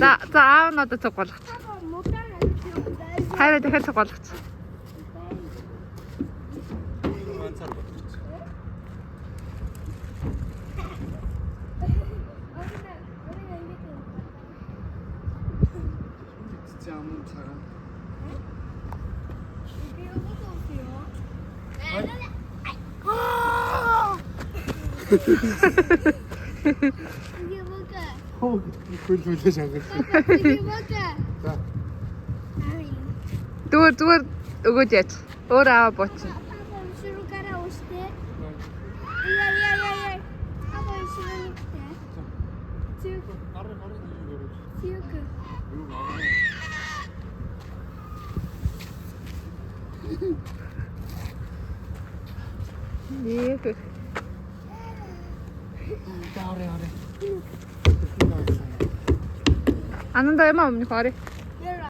За аав надад цуг болгоц. Хайраа дахиад цуг болгоц. Зүгээр өгөөж яач. Өөр аваа бууч. Ие. Ананда ямаа өмнө харъя.